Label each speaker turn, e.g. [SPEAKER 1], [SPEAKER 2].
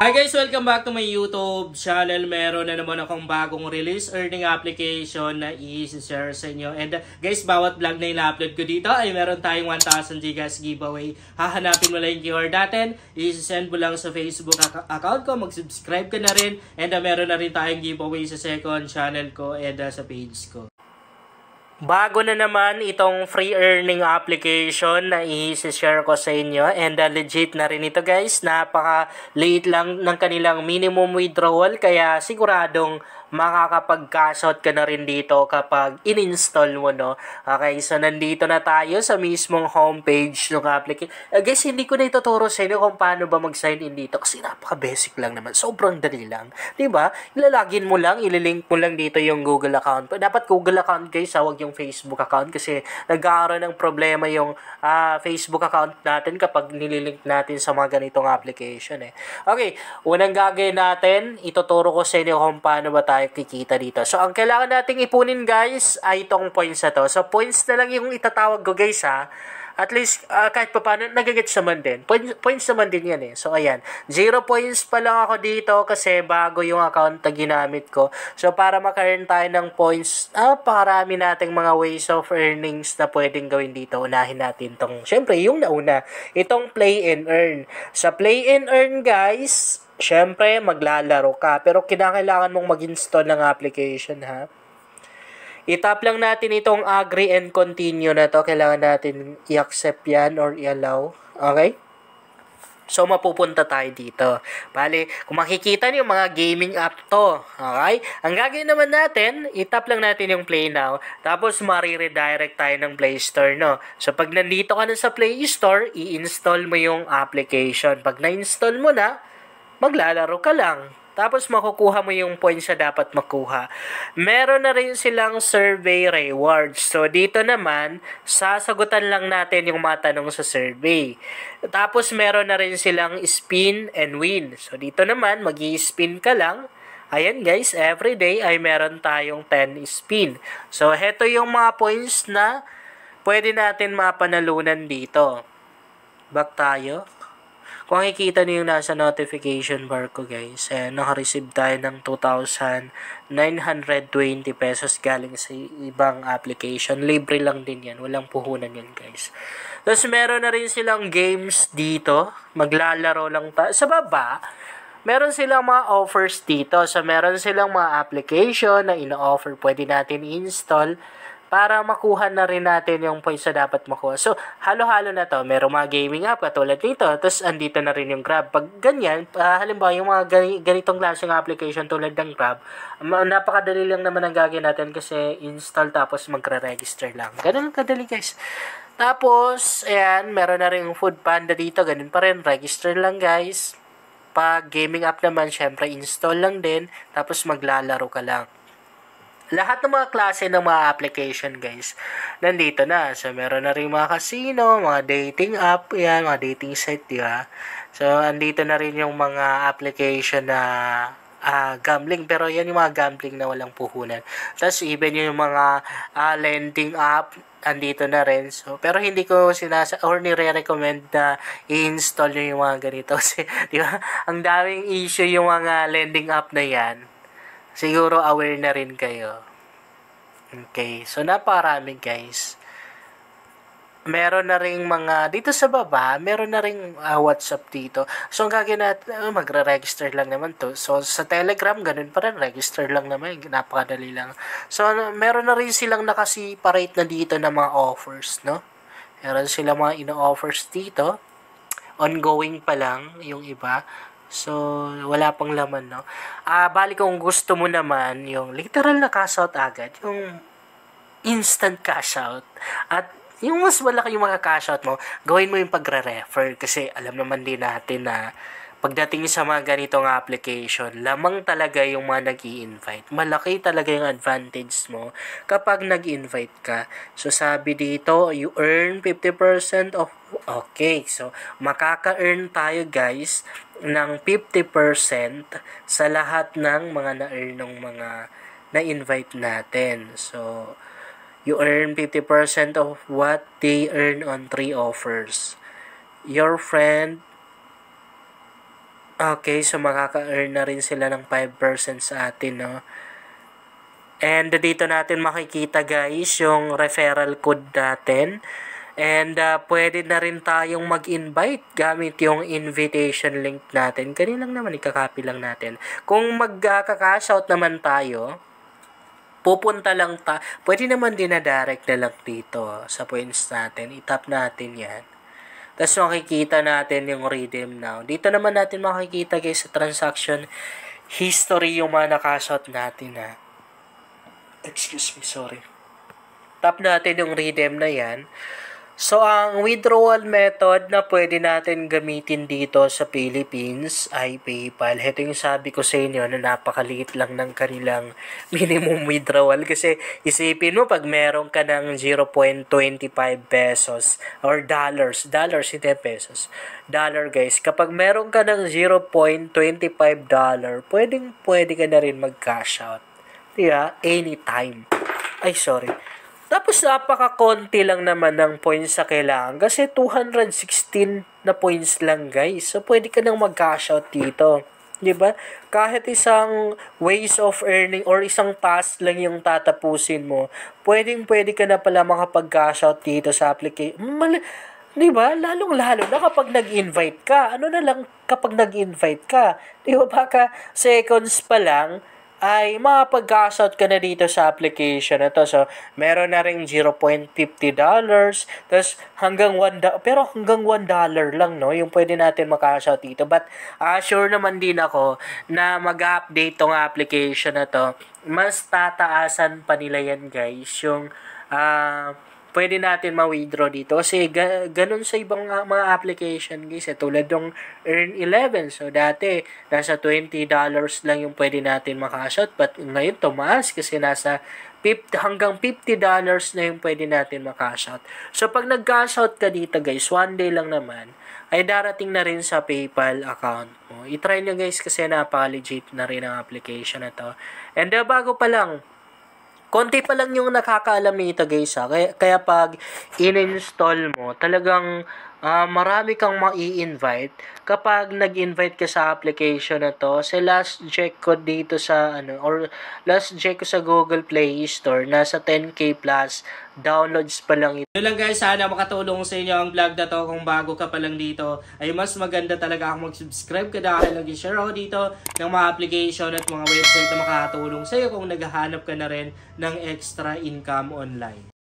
[SPEAKER 1] Hi guys! Welcome back to my YouTube channel. Meron na naman akong bagong release earning application na i-share sa inyo. And guys, bawat vlog na ina-upload ko dito ay meron tayong 1,000 gigas giveaway. Hahanapin mo lang yung keyword natin, i-send mo lang sa Facebook account ko, mag-subscribe ka na rin. And meron na rin tayong giveaway sa second channel ko and sa page ko. Bago na naman itong free earning application na i-share ko sa inyo, and legit na rin ito guys. Napaka-late lang ng kanilang minimum withdrawal, kaya siguradong makakapag-cash out ka na rin dito kapag in-install mo, no? Okay, so nandito na tayo sa mismong homepage ng application. Guys, hindi ko na ituturo sa inyo kung paano ba mag-sign in dito kasi napaka-basic lang naman. Sobrang dali lang. Diba? Ilalagin mo lang, ililink mo lang dito yung Google account. Dapat Google account guys, huwag yung Facebook account kasi nagkakaroon ng problema yung Facebook account natin kapag nililink natin sa mga ganitong application. Okay, unang gagawin natin, ituturo ko sa inyo kung paano ba tayo kikita dito. So, ang kailangan nating ipunin guys ay itong points na to. So, points na lang yung itatawag ko guys ha. At least, kahit pa paano, nagagets naman din. Points naman din yan eh. So, ayan. 0 points pa lang ako dito kasi bago yung account na ginamit ko. So, para maka-earn tayo ng points, pakarami nating mga ways of earnings na pwedeng gawin dito. Unahin natin tong, syempre, yung nauna. Itong play and earn. Sa play and earn, guys, syempre, maglalaro ka. Pero, kinakailangan mong mag-install ng application, ha? I-tap lang natin itong agree and continue na to. Kailangan natin i-accept yan or i-allow. Okay? So, mapupunta tayo dito. Bale, kung makikita niyo, mga gaming app to. Okay? Ang gagawin naman natin, i-tap lang natin yung Play Now. Tapos, mariredirect tayo ng Play Store, no? So, pag nandito ka na sa Play Store, i-install mo yung application. Pag na-install mo na, maglalaro ka lang. Tapos makukuha mo yung points na dapat makuha. Meron na rin silang survey rewards. So dito naman, sasagutan lang natin yung mga tanong sa survey. Tapos meron na rin silang spin and win. So dito naman, mag-i-spin ka lang. Ayan guys, everyday ay meron tayong 10 spin. So heto yung mga points na pwede natin mapanalunan dito. Back tayo. Kung makikita niyo yung nasa notification bar ko guys, naka-receive tayo ng 2,920 pesos galing sa ibang application. Libre lang din yan. Walang puhunan yan guys. Tapos meron na rin silang games dito. Maglalaro lang tayo. Sa baba, meron silang mga offers dito. So meron silang mga application na ino-offer. Pwede natin i-install para makuha na rin natin yung points na dapat makuha. So, halo-halo na to. Merong mga gaming app katulad nito. Tapos, andito na rin yung Grab. Pag ganyan, halimbawa, yung mga ganitong klaseng application tulad ng Grab, napakadali lang naman ang gagawin natin kasi install tapos magre-register lang. Ganun kadali guys. Tapos, ayan, meron na rin yung Food Panda dito. Ganun pa rin. Register lang guys. Pag gaming app naman, syempre, install lang din. Tapos, maglalaro ka lang. Lahat ng mga klase ng mga application guys, nandito na. So, meron na rin mga casino, mga dating app, yan, mga dating site, di ba? So, andito na rin yung mga application na gambling. Pero yan yung mga gambling na walang puhunan. Tapos, even yung mga lending app, andito na rin. So, pero hindi ko nire-recommend na i-install nyo yung mga ganito. Kasi, di ba? Ang daming issue yung mga lending app na yan. Siguro aware na rin kayo. Okay. So, napakarami guys. Meron na rin mga, dito sa baba, meron na rin WhatsApp dito. So, ang gagawin natin, magre-register lang naman to. So, sa Telegram, ganun pa rin. Register lang naman. Napakadali lang. So, meron na rin silang nakasiparate na dito na mga offers, no? Meron silang mga ino-offers dito. Ongoing pa lang yung iba. So, wala pang laman, no? Bali kung gusto mo naman, yung literal na cash out agad, yung instant cash out, at yung mas malaki yung mga cash out mo, gawin mo yung pagre-refer, kasi alam naman din natin na pagdating sa mga ganitong application, lamang talaga yung mga nag-i-invite. Malaki talaga yung advantage mo kapag nag-invite ka. So, sabi dito, you earn 50% of... Okay, so, makaka-earn tayo guys ng 50% sa lahat ng mga na-earn ng mga na-invite natin. So, you earn 50% of what they earn on 3 offers. Your friend Okay, so makaka-earn na rin sila ng 5% sa atin, no? And dito natin makikita guys yung referral code natin. And pwede na rin tayong mag-invite gamit yung invitation link natin. Kanina lang naman, ikakopy lang natin. Kung magka-cash out naman tayo, pupunta lang pwede naman din na direct na lang dito sa points natin. I-tap natin yan. Tapos makikita natin yung redeem now. Dito naman natin makikita guys sa transaction history yung mga na-cash out natin ha. Excuse me, sorry. Tap natin yung redeem na yan. So, ang withdrawal method na pwede natin gamitin dito sa Philippines ay PayPal. Ito yung sabi ko sa inyo na napakaliit lang ng kanilang minimum withdrawal. Kasi isipin mo pag meron ka ng 0.25 pesos or dollars, hindi pesos, dollar guys. Kapag meron ka ng 0.25 dollar, pwede ka na rin mag-cash out. Diba? Anytime. Ay, sorry. Tapos napaka-konti lang naman ng points sa kailangan kasi 216 na points lang guys. So pwede ka nang mag-cash out dito. 'Di ba? Kahit isang ways of earning or isang task lang yung tatapusin mo, pwede ka na pala makapag-cash out dito sa application. 'Di ba? Lalong-lalo na kapag nag-invite ka. Ano na lang kapag nag-invite ka? 'Di ba baka seconds pa lang ay makapag-cash out ka na dito sa application na to. So, meron na rin $0.50, tapos hanggang $1, pero hanggang $1 lang, no, yung pwede natin makash out dito. But, sure naman din ako na mag-update tong application na to. Mas tataasan pa nila yan, guys, yung pwede natin ma-withdraw dito. Kasi ganun sa ibang mga application guys. Tulad yung Earn 11. So dati, nasa $20 lang yung pwede natin makash out. But ngayon tumaas kasi nasa hanggang $50 na yung pwede natin makash out. So pag nag-cash out ka dito guys, one day lang naman, ay darating na rin sa PayPal account mo. I-try nyo guys kasi napaka-legit na rin ang application na to. And bago pa lang, konti pa lang yung nakakaalam nito guys ha. Kaya pag in-install mo, talagang marami kang ma-i-invite kapag nag-invite ka sa application na to. Sa last check ko dito sa or last check ko sa Google Play Store, nasa 10k plus downloads pa lang ito. Yun lang guys, sana makatulong sa inyo ang vlog na to. Kung bago ka pa lang dito, ay mas maganda talaga kung mag-subscribe ka dahil nag-share ako dito ng mga application at mga website na makakatulong sa iyo kung naghahanap ka na rin ng extra income online.